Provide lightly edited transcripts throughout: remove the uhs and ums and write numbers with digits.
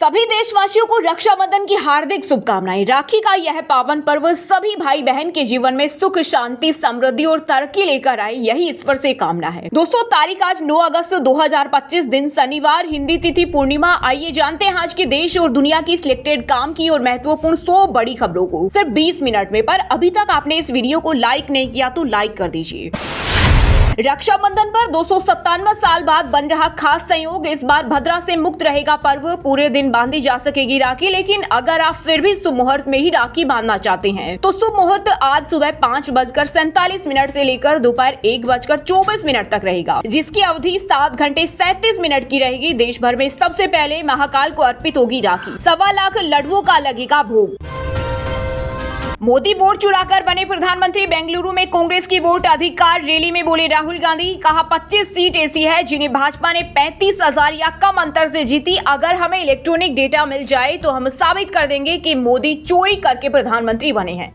सभी देशवासियों को रक्षाबंधन की हार्दिक शुभकामनाएं। राखी का यह पावन पर्व सभी भाई बहन के जीवन में सुख, शांति, समृद्धि और तरक्की लेकर आए, यही ईश्वर से कामना है। दोस्तों, तारीख आज 9 अगस्त 2025 दिन शनिवार, हिंदी तिथि पूर्णिमा। आइए जानते हैं आज के देश और दुनिया की सिलेक्टेड काम की और महत्वपूर्ण 100 बड़ी खबरों को सिर्फ 20 मिनट में। पर अभी तक आपने इस वीडियो को लाइक नहीं किया तो लाइक कर दीजिए। रक्षाबंधन पर 297 साल बाद बन रहा खास संयोग। इस बार भद्रा से मुक्त रहेगा पर्व। पूरे दिन बांधी जा सकेगी राखी, लेकिन अगर आप फिर भी शुभ मुहूर्त में ही राखी बांधना चाहते हैं तो शुभ मुहूर्त आज सुबह 5:47 से लेकर दोपहर 1:24 तक रहेगा, जिसकी अवधि 7 घंटे 37 मिनट की रहेगी। देश भर में सबसे पहले महाकाल को अर्पित होगी राखी। 1.25 लाख लड्डुओं का लगेगा भोग। मोदी वोट चुराकर बने प्रधानमंत्री। बेंगलुरु में कांग्रेस की वोट अधिकार रैली में बोले राहुल गांधी। कहा 25 सीट ऐसी है जिन्हें भाजपा ने 35,000 या कम अंतर से जीती। अगर हमें इलेक्ट्रॉनिक डेटा मिल जाए तो हम साबित कर देंगे कि मोदी चोरी करके प्रधानमंत्री बने हैं।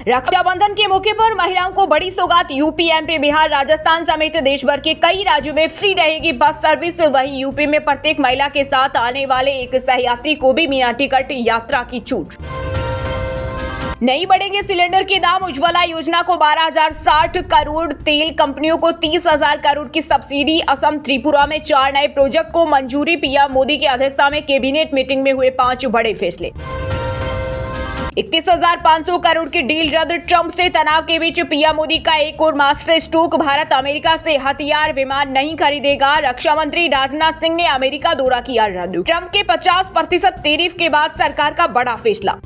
रक्षाबंधन के मौके पर महिलाओं को बड़ी सौगात। यूपी, एमपी, बिहार, राजस्थान समेत देश भर के कई राज्यों में फ्री रहेगी बस सर्विस। वहीं यूपी में प्रत्येक महिला के साथ आने वाले एक सहयात्री को भी बिना टिकट यात्रा की छूट। नहीं बढ़ेंगे सिलेंडर के दाम। उज्ज्वला योजना को 12,060 करोड़, तेल कंपनियों को 30,000 करोड़ की सब्सिडी। असम, त्रिपुरा में 4 नए प्रोजेक्ट को मंजूरी। पीएम मोदी की अध्यक्षता में कैबिनेट मीटिंग में हुए 5 बड़े फैसले। 31,500 करोड़ की डील रद्द। ट्रंप से तनाव के बीच पीएम मोदी का एक और मास्टर स्ट्रोक। भारत अमेरिका से हथियार विमान नहीं खरीदेगा। रक्षा मंत्री राजनाथ सिंह ने अमेरिका दौरा किया रद्द। ट्रंप के 50% टैरिफ के बाद सरकार का बड़ा फैसला।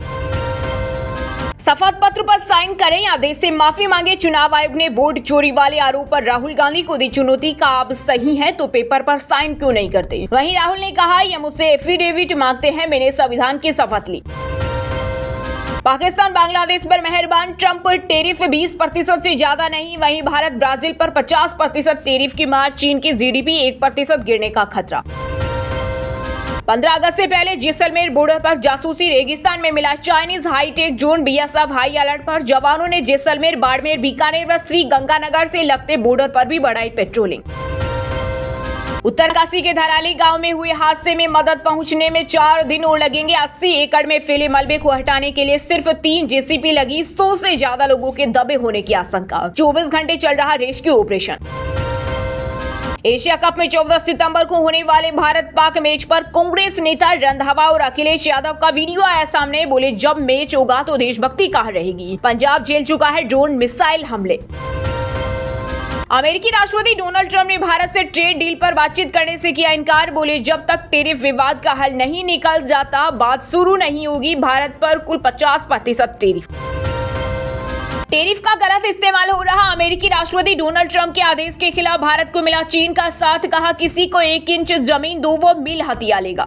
शपथ पत्र पर साइन करें या देश से माफी मांगे। चुनाव आयोग ने वोट चोरी वाले आरोप पर राहुल गांधी को दी चुनौती। का आप सही हैं तो पेपर पर साइन क्यों नहीं करते। वहीं राहुल ने कहा, ये मुझसे एफिडेविट मांगते हैं, मैंने संविधान की शपथ ली। पाकिस्तान बांग्लादेश पर मेहरबान। ट्रंप, टैरिफ 20% से ज्यादा नहीं। वहीं भारत ब्राजील पर 50% टैरिफ की मार। चीन की जीडीपी 1% गिरने का खतरा। 15 अगस्त से पहले जैसलमेर बॉर्डर पर जासूसी। रेगिस्तान में मिला Chinese hi tech drone. BSF high alert पर। जवानों ने जैसलमेर, बाड़मेर, बीकानेर व श्री गंगानगर से लगते बॉर्डर पर भी बढ़ाई पेट्रोलिंग। उत्तरकाशी के धराली गांव में हुए हादसे में मदद पहुंचने में 4 दिन और लगेंगे। 80 एकड़ में फैले मलबे को हटाने के लिए सिर्फ 3 जेसीबी लगी। 100 से ज्यादा लोगों के दबे होने की आशंका। 24 घंटे चल रहा रेस्क्यू ऑपरेशन। एशिया कप में 14 सितंबर को होने वाले भारत पाक मैच पर कांग्रेस नेता रंधावा और अखिलेश यादव का वीडियो आया सामने। बोले, जब मैच होगा तो देशभक्ति कहां रहेगी। पंजाब झेल चुका है ड्रोन मिसाइल हमले। अमेरिकी राष्ट्रपति डोनाल्ड ट्रंप ने भारत से ट्रेड डील पर बातचीत करने से किया इनकार। बोले, जब तक टैरिफ विवाद का हल नहीं निकल जाता बात शुरू नहीं होगी। भारत पर कुल 50% टैरिफ। टैरिफ का गलत इस्तेमाल हो रहा। अमेरिकी राष्ट्रपति डोनाल्ड ट्रंप के आदेश के खिलाफ भारत को मिला चीन का साथ। कहा, किसी को 1 इंच जमीन दो वो मिल हथियार लेगा।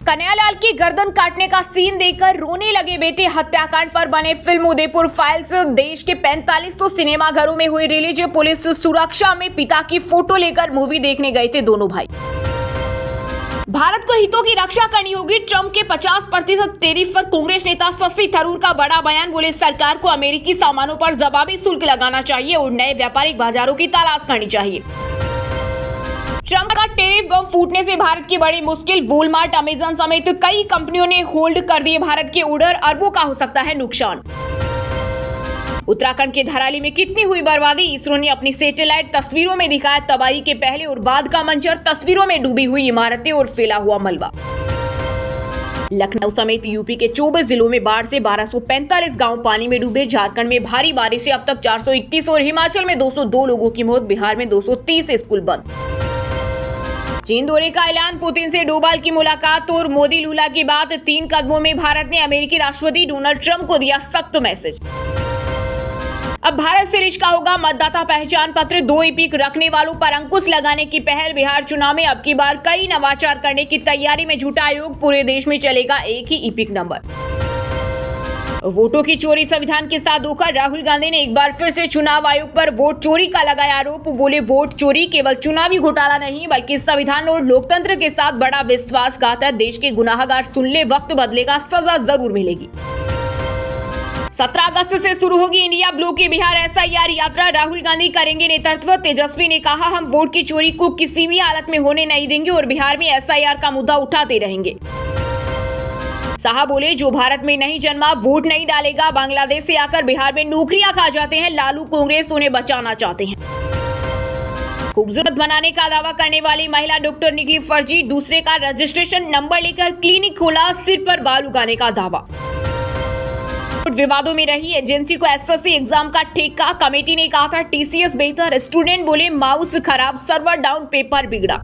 कन्हैयालाल की गर्दन काटने का सीन देखकर रोने लगे बेटे। हत्याकांड पर बने फिल्म उदयपुर फाइल्स। देश के 4500 सिनेमाघरों में हुई रिलीज। पुलिस सुरक्षा में पिता की फोटो लेकर मूवी देखने गए थे दोनों भाई। भारत को हितों की रक्षा करनी होगी। ट्रंप के 50% टैरिफ पर कांग्रेस नेता शशि थरूर का बड़ा बयान। बोले, सरकार को अमेरिकी सामानों पर जवाबी शुल्क लगाना चाहिए और नए व्यापारिक बाजारों की तलाश करनी चाहिए। ट्रंप का टैरिफ बम फूटने से भारत की बड़ी मुश्किल। वॉलमार्ट, अमेजन समेत कई कंपनियों ने होल्ड कर दिए भारत के ऑर्डर। अरबों का हो सकता है नुकसान। उत्तराखंड के धराली में कितनी हुई बर्बादी। इसरो ने अपनी सैटेलाइट तस्वीरों में दिखाया तबाही के पहले और बाद का मंजर। तस्वीरों में डूबी हुई इमारतें और फैला हुआ मलबा। लखनऊ समेत यूपी के 24 जिलों में बाढ़ से 1245 गांव पानी में डूबे। झारखंड में भारी बारिश से अब तक 431 और हिमाचल में 202 लोगों की मौत। बिहार में 230 स्कूल बंद। चीन दौरे का ऐलान। पुतिन से डोभाल की मुलाकात और मोदी लूला की बात। 3 कदमों में भारत ने अमेरिकी राष्ट्रपति डोनाल्ड ट्रंप को दिया सख्त मैसेज। अब भारत से रिश्ता होगा मतदाता पहचान पत्र। 2 ईपिक रखने वालों पर अंकुश लगाने की पहल। बिहार चुनाव में अब की बार कई नवाचार करने की तैयारी में जुटा आयोग। पूरे देश में चलेगा एक ही ईपिक नंबर। वोटों की चोरी संविधान के साथ धोखा। राहुल गांधी ने एक बार फिर से चुनाव आयोग पर वोट चोरी का लगाया आरोप। बोले, वोट चोरी केवल चुनावी घोटाला नहीं बल्कि संविधान और लोकतंत्र के साथ बड़ा विश्वासघात है। देश के गुनाहगार सुन ले, वक्त बदलेगा, सजा जरूर मिलेगी। 17 अगस्त से शुरू होगी इंडिया ब्लू की बिहार एसआईआर यात्रा। राहुल गांधी करेंगे नेतृत्व। तेजस्वी ने कहा, हम वोट की चोरी को किसी भी हालत में होने नहीं देंगे और बिहार में एसआईआर का मुद्दा उठाते रहेंगे। शाह बोले, जो भारत में नहीं जन्मा वोट नहीं डालेगा। बांग्लादेश से आकर बिहार में नौकरियां खा जाते हैं। लालू कांग्रेस उन्हें बचाना चाहते हैं। खूबसूरत बनाने का दावा करने वाली महिला डॉक्टर निकली फर्जी। दूसरे का रजिस्ट्रेशन नंबर लेकर क्लिनिक खोला। सिर पर बाल उगाने का दावा। विवादों में रही एजेंसी को एसएससी एग्जाम का ठेका। कमेटी ने कहा था टीसीएस बेहतर। स्टूडेंट बोले माउस खराब, सर्वर डाउन, पेपर बिगड़ा।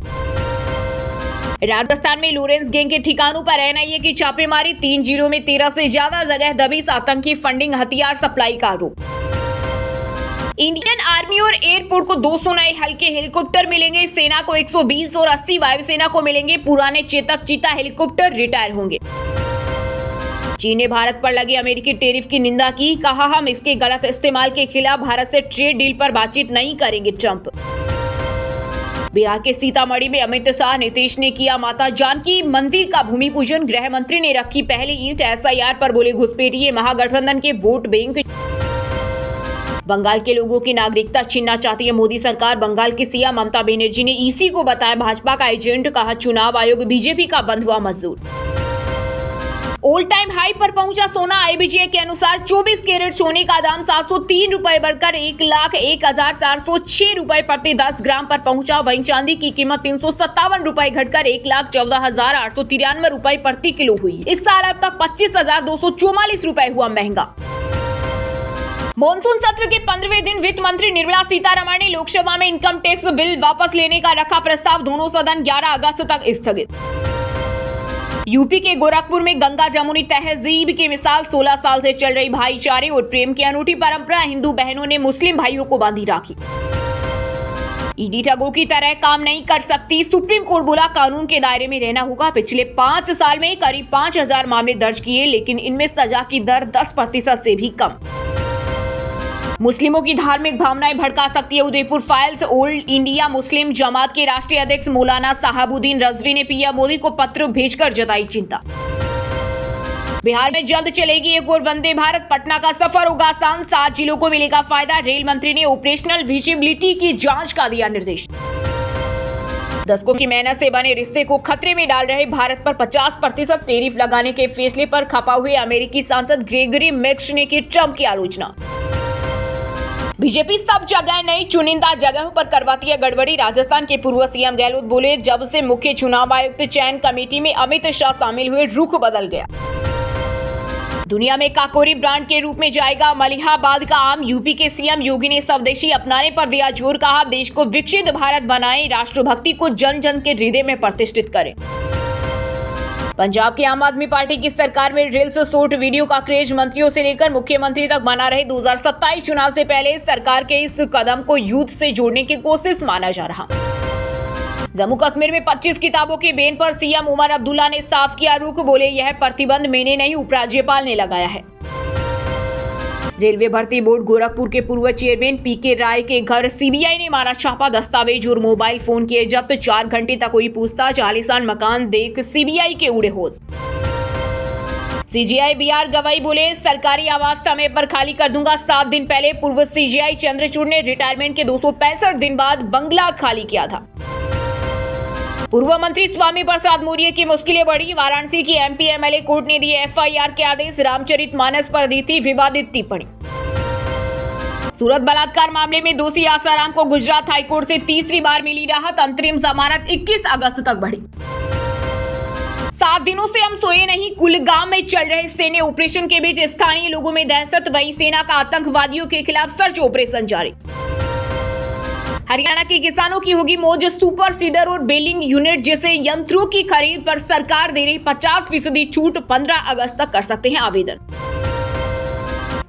राजस्थान में लॉरेंस गैंग के ठिकानों पर एनआईए की छापेमारी। 3 जिलों में 13 से ज्यादा जगह दबिश। आतंकी फंडिंग, हथियार सप्लाई का आरोप। इंडियन आर्मी और एयरपोर्ट को 200 नए हल्के हेलीकॉप्टर मिलेंगे। सेना को 120 और 80 वायुसेना को मिलेंगे। पुराने चेतक चीता हेलीकॉप्टर रिटायर होंगे। चीन ने भारत पर लगे अमेरिकी टैरिफ की निंदा की। कहा, हम इसके गलत इस्तेमाल के खिलाफ भारत से ट्रेड डील पर बातचीत नहीं करेंगे। ट्रंप। बिहार के सीतामढ़ी में अमित शाह, नीतीश ने किया माता जानकी मंदिर का भूमि पूजन। गृह मंत्री ने रखी पहली ईंट। एसआईआर पर बोले घुसपैठिए महागठबंधन के वोट बैंक। बंगाल के लोगों की नागरिकता छीनना चाहती है मोदी सरकार। बंगाल की सीएम ममता बनर्जी ने ईसी को बताया भाजपा का एजेंट। कहा, चुनाव आयोग बीजेपी का बंद हुआ मजदूर। ऑल टाइम हाई पर पहुंचा सोना। आईबीजे के अनुसार 24 कैरेट सोने का दाम 703 रुपए बढ़कर 1,01,406 रुपए प्रति 10 ग्राम पर पहुंचा। वहीं चांदी की कीमत 357 रुपए घटकर 1,14,893 रुपए प्रति किलो हुई। इस साल अब तक 25,244 रुपए हुआ महंगा। मॉनसून सत्र के 15वें दिन वित्त मंत्री निर्मला सीतारमण ने लोकसभा में इनकम टैक्स बिल वापस लेने का रखा प्रस्ताव। दोनों सदन 11 अगस्त तक स्थगित। यूपी के गोरखपुर में गंगा जमुनी तहजीब की मिसाल। 16 साल से चल रही भाईचारे और प्रेम की अनूठी परंपरा। हिंदू बहनों ने मुस्लिम भाइयों को बांधी राखी। ईडी ठगों की तरह काम नहीं कर सकती। सुप्रीम कोर्ट बोला, कानून के दायरे में रहना होगा। पिछले 5 साल में करीब 5,000 मामले दर्ज किए, लेकिन इनमें सजा की दर 10% से भी कम। मुस्लिमों की धार्मिक भावनाएं भड़का सकती है उदयपुर फाइल्स। ओल्ड इंडिया मुस्लिम जमात के राष्ट्रीय अध्यक्ष मौलाना साहबुद्दीन रजवी ने पीएम मोदी को पत्र भेजकर जताई चिंता। बिहार में जल्द चलेगी एक और वंदे भारत। पटना का सफर होगा आसान। 7 जिलों को मिलेगा फायदा। रेल मंत्री ने ऑपरेशनल विजिबिलिटी की जांच का दिया निर्देश। दशकों की मेहनत से बने रिश्ते को खतरे में डाल रहे भारत पर 50% टैरिफ लगाने के फैसले पर खपा हुए अमेरिकी सांसद ग्रेगरी मिक्स ने की ट्रंप की आलोचना। बीजेपी सब जगह नहीं, चुनिंदा जगहों पर करवाती है गड़बड़ी। राजस्थान के पूर्व सीएम गहलोत बोले, जब से मुख्य चुनाव आयुक्त चयन कमेटी में अमित शाह शामिल हुए, रुख बदल गया। दुनिया में काकोरी ब्रांड के रूप में जाएगा मलिहाबाद का आम। यूपी के सीएम योगी ने स्वदेशी अपनाने पर दिया जोर। कहा, देश को विकसित भारत बनाएं, राष्ट्रभक्ति को जन जन के हृदय में प्रतिष्ठित करें। पंजाब की आम आदमी पार्टी की सरकार में रील्स शॉर्ट वीडियो का क्रेज। मंत्रियों से लेकर मुख्यमंत्री तक बना रहे। 2027 चुनाव से पहले सरकार के इस कदम को यूथ से जोड़ने की कोशिश माना जा रहा। जम्मू कश्मीर में 25 किताबों के बैन पर सीएम उमर अब्दुल्ला ने साफ किया रुख। बोले, यह प्रतिबंध मैंने नहीं, उपराज्यपाल ने लगाया है। रेलवे भर्ती बोर्ड गोरखपुर के पूर्व चेयरमैन पीके राय के घर सीबीआई ने मारा छापा। दस्तावेज और मोबाइल फोन किए जब्त। 4 घंटे तक हुई पूछताछ। आलीशान मकान देख सीबीआई के उड़े होश। सीजीआई बीआर गवाई बोले, सरकारी आवास समय पर खाली कर दूंगा। 7 दिन पहले पूर्व सीजीआई चंद्रचूड़ ने रिटायरमेंट के 265 दिन बाद बंगला खाली किया था। पूर्व मंत्री स्वामी प्रसाद मौर्य की मुश्किलें बढ़ी। वाराणसी की एमपी एमएलए कोर्ट ने दिए एफआईआर के आदेश। रामचरितमानस पर दी थी विवादित टिप्पणी। सूरत बलात्कार मामले में दोषी आसाराम को गुजरात हाईकोर्ट से तीसरी बार मिली राहत। अंतरिम जमानत 21 अगस्त तक बढ़ी। 7 दिनों से हम सोए नहीं। कुलगाम में चल रहे सैन्य ऑपरेशन के बीच स्थानीय लोगों में दहशत। वहीं सेना का आतंकवादियों के खिलाफ सर्च ऑपरेशन जारी। हरियाणा के किसानों की होगी मौज। सुपर सीडर और बेलिंग यूनिट जैसे यंत्रों की खरीद पर सरकार दे रही 50% छूट। 15 अगस्त तक कर सकते हैं आवेदन।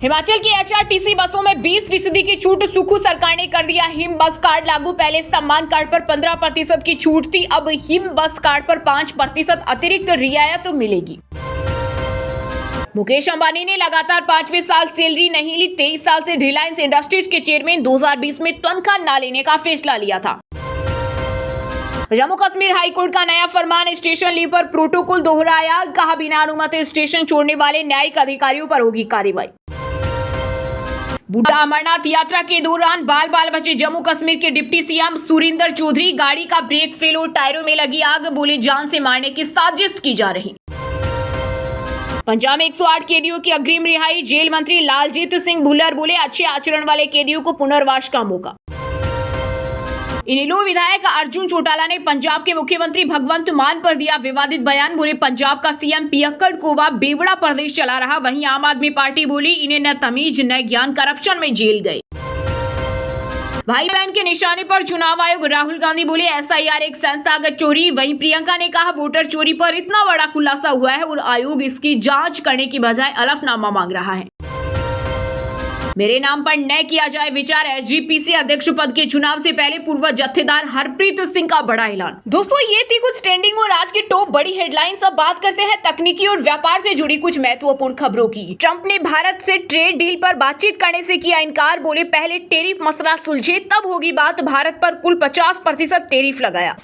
हिमाचल की एचआरटीसी बसों में 20% की छूट। सुखू सरकार ने कर दिया हिम बस कार्ड लागू। पहले सम्मान कार्ड पर 15% की छूट थी, अब हिम बस कार्ड पर 5% अतिरिक्त रियायत मिलेगी। मुकेश अंबानी ने लगातार 5वें साल सैलरी नहीं ली। 23 साल से रिलायंस इंडस्ट्रीज के चेयरमैन 2020 में तनख्वाह न लेने का फैसला लिया था। जम्मू कश्मीर हाईकोर्ट का नया फरमान। स्टेशन लीव पर प्रोटोकॉल दोहराया। कहा, बिना अनुमति स्टेशन छोड़ने वाले न्यायिक अधिकारियों पर होगी कार्रवाई। बूढ़ा अमरनाथ यात्रा के दौरान बाल बाल बचे जम्मू कश्मीर के डिप्टी सीएम सुरिंदर चौधरी। गाड़ी का ब्रेक फेल और टायरों में लगी आग, बोले जान से मारने की साजिश की जा रही। पंजाब में 108 कैदियों की अग्रिम रिहाई। जेल मंत्री लालजीत सिंह भुल्लर बोले अच्छे आचरण वाले कैदियों को पुनर्वास का मौका। इनेलो विधायक अर्जुन चौटाला ने पंजाब के मुख्यमंत्री भगवंत मान पर दिया विवादित बयान। बोले पंजाब का सीएम पियक्कड़ कोवा बेवड़ा प्रदेश चला रहा। वहीं आम आदमी पार्टी बोली इन्हें न तमीज न ज्ञान, करप्शन में जेल गए। भाई बहन के निशाने पर चुनाव आयोग। राहुल गांधी बोले एसआईआर एक संस्थागत चोरी। वहीं प्रियंका ने कहा वोटर चोरी पर इतना बड़ा खुलासा हुआ है और आयोग इसकी जांच करने की बजाय हलफनामा मांग रहा है। मेरे नाम पर न किया जाए विचार। एसजीपीसी अध्यक्ष पद के चुनाव से पहले पूर्व जत्थेदार हरप्रीत सिंह का बड़ा ऐलान। दोस्तों ये थी कुछ ट्रेंडिंग और आज की टॉप बड़ी हेडलाइंस। अब बात करते हैं तकनीकी और व्यापार से जुड़ी कुछ महत्वपूर्ण खबरों की। ट्रंप ने भारत से ट्रेड डील पर बातचीत करने से किया इनकार। बोले पहले टैरिफ मसला सुलझे तब होगी बात। भारत पर कुल 50% टैरिफ लगाया।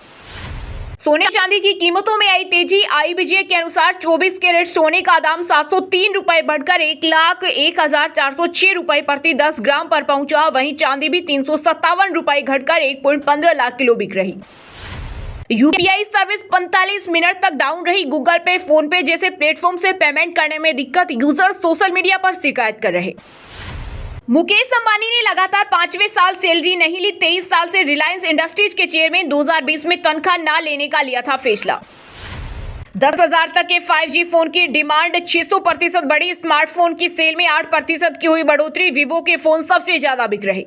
सोने चांदी की कीमतों में आई तेजी। आईबीजे के अनुसार 24 कैरेट सोने का दाम 703 रुपए बढ़कर 1,01,406 रुपए प्रति 10 ग्राम पर पहुंचा। वहीं चांदी भी 357 रुपए घटकर 1.15 लाख किलो बिक रही। यूपीआई सर्विस 45 मिनट तक डाउन रही। गूगल पे, फोन पे जैसे प्लेटफॉर्म से पेमेंट करने में दिक्कत। यूजर सोशल मीडिया पर शिकायत कर रहे। मुकेश अंबानी ने लगातार 5वें साल सैलरी नहीं ली। 23 साल से रिलायंस इंडस्ट्रीज के चेयरमैन 2020 में तनख्वाह ना लेने का लिया था फैसला। 10,000 तक के 5G फोन की डिमांड 600% बढ़ी। स्मार्टफोन की सेल में 8% की हुई बढ़ोतरी। वीवो के फोन सबसे ज्यादा बिक रहे।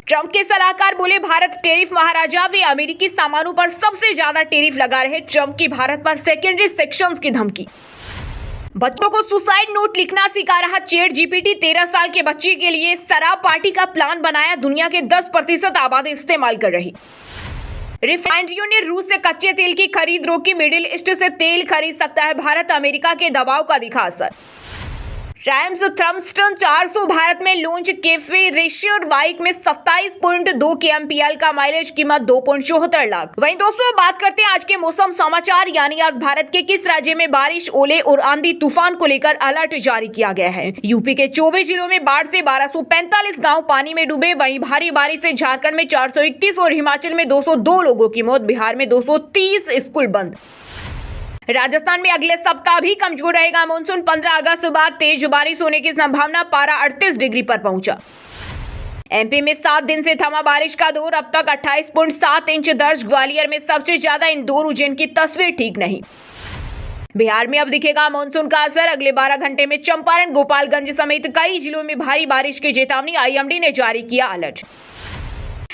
ट्रंप के सलाहकार बोले भारत टैरिफ महाराजा। वे अमेरिकी सामानों पर सबसे ज्यादा टैरिफ लगा रहे। ट्रंप की भारत पर सेकेंडरी सेक्शंस की धमकी। बच्चों को सुसाइड नोट लिखना सिखा रहा चैट जीपीटी। 13 साल के बच्चे के लिए शराब पार्टी का प्लान बनाया। दुनिया के 10% आबादी इस्तेमाल कर रही। रिफाइनरियों ने रूस से कच्चे तेल की खरीद रोकी। मिडिल ईस्ट से तेल खरीद सकता है भारत। अमेरिका के दबाव का दिखा असर। रैम्स थर्मस्टन 400 भारत में लॉन्च। कैफे रेशियर बाइक में 27.2 kmpl का माइलेज, कीमत 2.74 लाख। वहीं दोस्तों बात करते हैं आज के मौसम समाचार, यानी आज भारत के किस राज्य में बारिश, ओले और आंधी तूफान को लेकर अलर्ट जारी किया गया है। यूपी के 24 जिलों में बाढ़ से 1245 गांव पानी में डूबे। वहीं भारी बारिश से झारखंड में 431 और हिमाचल में 202 लोगों की मौत। बिहार में 230 स्कूल बंद। राजस्थान में अगले सप्ताह भी कमजोर रहेगा मानसून। 15 अगस्त बाद तेज बारिश होने की संभावना। पारा 38 डिग्री पर पहुंचा। एमपी में 7 दिन से थमा बारिश का दौर। अब तक 28.7 इंच दर्ज। ग्वालियर में सबसे ज्यादा। इंदौर उज्जैन की तस्वीर ठीक नहीं। बिहार में अब दिखेगा मानसून का असर। अगले 12 घंटे में चंपारण, गोपालगंज समेत कई जिलों में भारी बारिश की चेतावनी। आईएमडी ने जारी किया अलर्ट।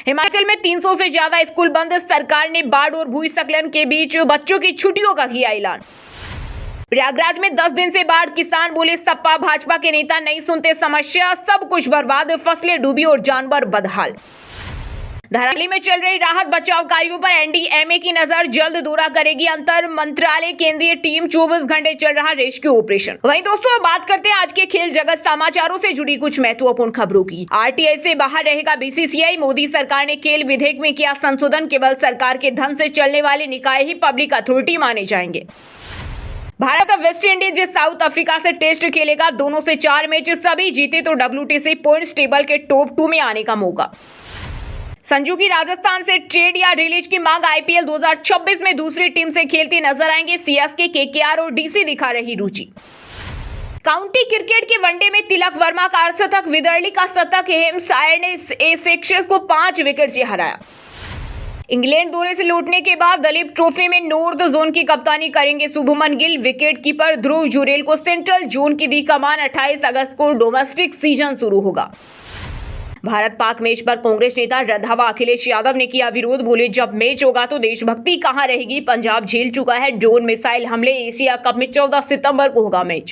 हिमाचल में 300 से ज्यादा स्कूल बंद। सरकार ने बाढ़ और भूस्खलन के बीच बच्चों की छुट्टियों का किया ऐलान। प्रयागराज में 10 दिन से बाढ़। किसान बोले सपा भाजपा के नेता नहीं सुनते समस्या। सब कुछ बर्बाद, फसलें डूबी और जानवर बदहाल। धराली में चल रही राहत बचाव कार्यों पर एनडीएमए की नजर। जल्द दौरा करेगी अंतर मंत्रालय केंद्रीय टीम। 24 घंटे चल रहा रेस्क्यू ऑपरेशन। वहीं दोस्तों बात करते हैं आज के खेल जगत समाचारों से जुड़ी कुछ महत्वपूर्ण खबरों की। आरटीआई से बाहर रहेगा बीसीसीआई। मोदी सरकार ने खेल विधेयक में किया संशोधन। केवल सरकार के धन से चलने वाले निकाय ही पब्लिक अथॉरिटी माने जाएंगे। भारत अब वेस्ट इंडीज साउथ अफ्रीका से टेस्ट खेलेगा। दोनों से 4 मैच सभी जीते तो WTC पॉइंट्स टेबल के टॉप 2 में आने का मौका। संजू की राजस्थान से ट्रेड या रिलीज की मांग। आईपीएल 2026 में दूसरी टीम से खेलते नजर आएंगे। सीएसके, केकेआर और डीसी दिखा रही रुचि। काउंटी क्रिकेट के वनडे में तिलक वर्मा का अर्धशतक, विदर्ली का शतक। हेम्पशायर ने एसेक्स को 5 विकेट से हराया। इंग्लैंड दौरे से लौटने के बाद दलीप ट्रॉफी में नॉर्थ जोन की कप्तानी करेंगे शुभमन गिल। विकेट कीपर ध्रुव जुरेल को सेंट्रल जोन की दी कमान। 28 अगस्त को डोमेस्टिक सीजन शुरू होगा। भारत पाक मैच पर कांग्रेस नेता रंधावा अखिलेश यादव ने किया विरोध। बोले जब मैच होगा तो देशभक्ति कहां रहेगी। पंजाब झेल चुका है ड्रोन मिसाइल हमले। एशिया कप में 14 सितंबर को होगा match.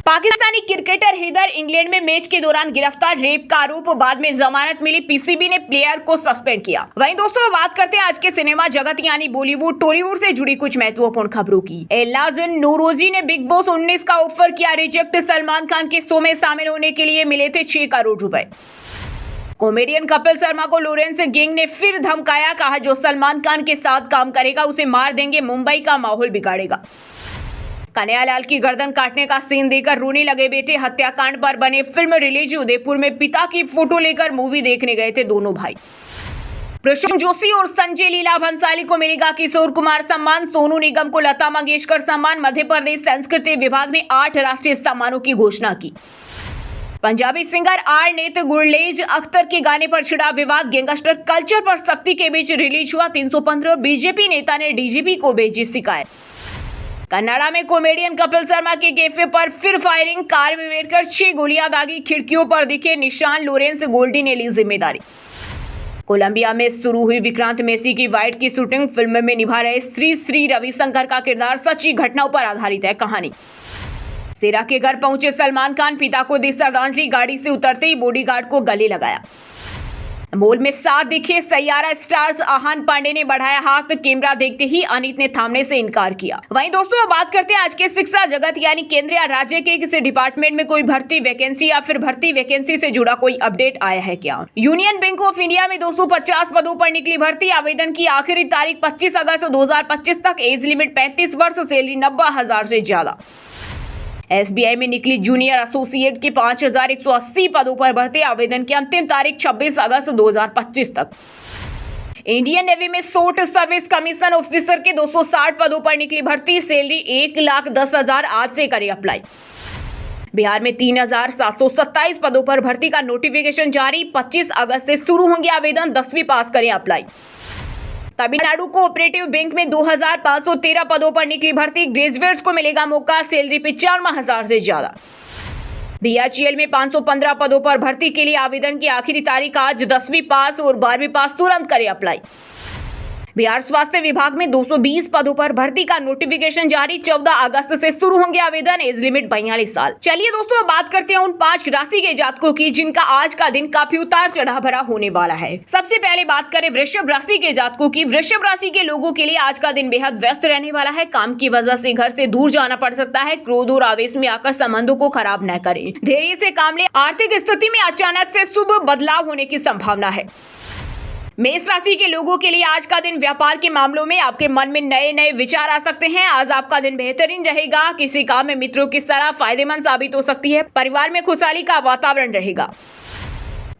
Pakistani cricketer Haider England में मैच के दौरान गिरफ्तार। रेप का आरोप, बाद में जमानत मिली। पीसीबी ने प्लेयर को सस्पेंड किया। वहीं दोस्तों बात करते हैं आज के सिनेमा जगत यानी बॉलीवुड टॉलीवुड से जुड़ी कुछ महत्वपूर्ण खबरों की। एलाजुन नौरोजी ने बिग बॉस 19 का ऑफर किया रिजेक्ट। सलमान खान के शो में शामिल होने के लिए मिले थे 6 करोड़ रुपए। कॉमेडियन कपिल शर्मा को लॉरेंस गैंग ने फिर धमकाया। कहा जो सलमान खान के साथ काम करेगा उसे मार देंगे। मुंबई का माहौल बिगाड़ेगा। कन्हैयालाल की गर्दन काटने का सीन देकर रोने लगे बेटे। हत्याकांड पर बने फिल्म रिलीज। उदयपुर में पिता की फोटो लेकर मूवी देखने गए थे दोनों भाई। प्रसून जोशी और संजय लीला भंसाली को मिलेगा किशोर कुमार सम्मान। सोनू निगम को लता मंगेशकर सम्मान। मध्य प्रदेश संस्कृति विभाग ने 8 राष्ट्रीय सम्मानों की घोषणा की। पंजाबी सिंगर आर नेत गुरलेज अख्तर के गाने पर छिड़ा विवाद। गैंगस्टर कल्चर पर सख्ती के बीच रिलीज हुआ 315। बीजेपी नेता ने डीजीपी को भेजी शिकायत। कन्नड़ा में कॉमेडियन कपिल शर्मा के कैफे पर फिर फायरिंग। कार में बैठकर 6 गोलियां दागी। खिड़कियों पर दिखे निशान। लॉरेंस गोल्डी ने ली जिम्मेदारी। कोलंबिया में शुरू हुई विक्रांत मेसी की वाइट की शूटिंग। फिल्म में निभा रहे श्री रविशंकर का किरदार। सच्ची घटनाओं पर आधारित है कहानी। सेरा के घर पहुंचे सलमान खान। पिता को दी श्रद्धांजलि। गाड़ी से उतरते ही बॉडीगार्ड को गले लगाया। मॉल में साथ दिखे सैयारा स्टार्स। आहान पांडे ने बढ़ाया हाथ। कैमरा देखते ही अनित ने थामने से इनकार किया। वहीं दोस्तों, अब बात करते हैं आज के शिक्षा जगत यानी केंद्र या राज्य के किसी डिपार्टमेंट में कोई भर्ती वैकेंसी या फिर भर्ती वैकेंसी से जुड़ा कोई अपडेट आया है क्या। यूनियन बैंक ऑफ इंडिया में 250 पदों पर निकली भर्ती। आवेदन की आखिरी तारीख 25 अगस्त 2025 तक। एज लिमिट 35 वर्ष। सैलरी 90,000 से ज्यादा। एसबीआई में निकली जूनियर एसोसिएट के 5,180 पदों पर भर्ती। आवेदन की अंतिम तारीख 26 अगस्त 2025 तक। इंडियन नेवी में शॉर्ट सर्विस कमीशन ऑफिसर के 260 पदों पर निकली भर्ती। सैलरी 1,10,000। आज से करें अप्लाई। बिहार में 3,727 पदों पर भर्ती का नोटिफिकेशन जारी। 25 अगस्त से शुरू होंगे आवेदन। 10वीं पास करें अप्लाई। तमिलनाडु कोऑपरेटिव बैंक में 2,513 पदों पर निकली भर्ती। ग्रेजुएट्स को मिलेगा मौका। सैलरी 95,000 से ज्यादा। बीएचईएल में 515 पदों पर भर्ती के लिए आवेदन की आखिरी तारीख आज। 10वीं पास और 12वीं पास तुरंत करें अप्लाई। बिहार स्वास्थ्य विभाग में 220 पदों पर भर्ती का नोटिफिकेशन जारी। 14 अगस्त से शुरू होंगे आवेदन। एज लिमिट 42 साल। चलिए दोस्तों, अब बात करते हैं उन 5 राशि के जातकों की जिनका आज का दिन काफी उतार चढ़ाव भरा होने वाला है। सबसे पहले बात करें वृषभ राशि के जातकों की। वृषभ राशि के लोगों के लिए आज का दिन बेहद व्यस्त रहने वाला है। काम की वजह से घर से दूर जाना पड़ सकता है। क्रोध और आवेश में आकर संबंधों को खराब न करें। धैर्य से काम लें। आर्थिक स्थिति में अचानक से शुभ बदलाव होने की संभावना है। मेष राशि के लोगों के लिए आज का दिन व्यापार के मामलों में आपके मन में नए नए विचार आ सकते हैं। आज आपका दिन बेहतरीन रहेगा। किसी काम में मित्रों की सलाह फायदेमंद साबित हो सकती है। परिवार में खुशहाली का वातावरण रहेगा।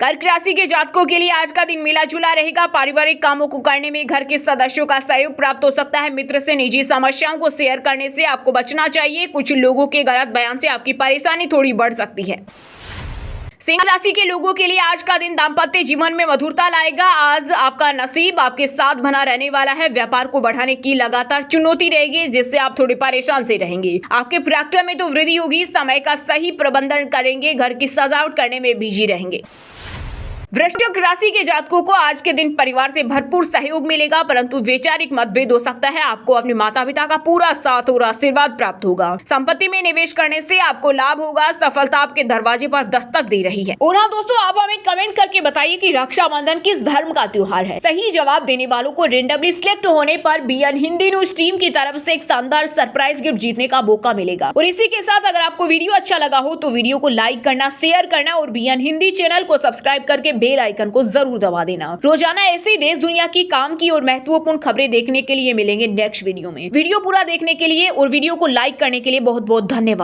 कर्क राशि के जातकों के लिए आज का दिन मिला जुला रहेगा। पारिवारिक कामों को करने में घर के सदस्यों का सहयोग प्राप्त हो सकता है। मित्र से निजी समस्याओं को शेयर करने से आपको बचना चाहिए। कुछ लोगों के गलत बयान से आपकी परेशानी थोड़ी बढ़ सकती है। सिंह राशि के लोगों के लिए आज का दिन दाम्पत्य जीवन में मधुरता लाएगा। आज आपका नसीब आपके साथ बना रहने वाला है। व्यापार को बढ़ाने की लगातार चुनौती रहेगी जिससे आप थोड़े परेशान से रहेंगे। आपके प्रैक्टिस में तो वृद्धि होगी। समय का सही प्रबंधन करेंगे। घर की सजावट करने में बिजी रहेंगे। वृश्चिक राशि के जातकों को आज के दिन परिवार से भरपूर सहयोग मिलेगा, परंतु वैचारिक मतभेद हो सकता है। आपको अपने माता पिता का पूरा साथ और आशीर्वाद प्राप्त होगा। संपत्ति में निवेश करने से आपको लाभ होगा। सफलता आपके दरवाजे पर दस्तक दे रही है। और हाँ दोस्तों, आप हमें कमेंट करके बताइए कि रक्षाबंधन किस धर्म का त्योहार है। सही जवाब देने वालों को रेंडमली सिलेक्ट होने पर बीएन हिंदी न्यूज टीम की तरफ से एक शानदार सरप्राइज गिफ्ट जीतने का मौका मिलेगा। और इसी के साथ अगर आपको वीडियो अच्छा लगा हो तो वीडियो को लाइक करना, शेयर करना और बीएन हिंदी चैनल को सब्सक्राइब करके बेल आइकन को जरूर दबा देना। रोजाना ऐसी देश दुनिया की काम की और महत्वपूर्ण खबरें देखने के लिए मिलेंगे नेक्स्ट वीडियो में। वीडियो पूरा देखने के लिए और वीडियो को लाइक करने के लिए बहुत बहुत धन्यवाद।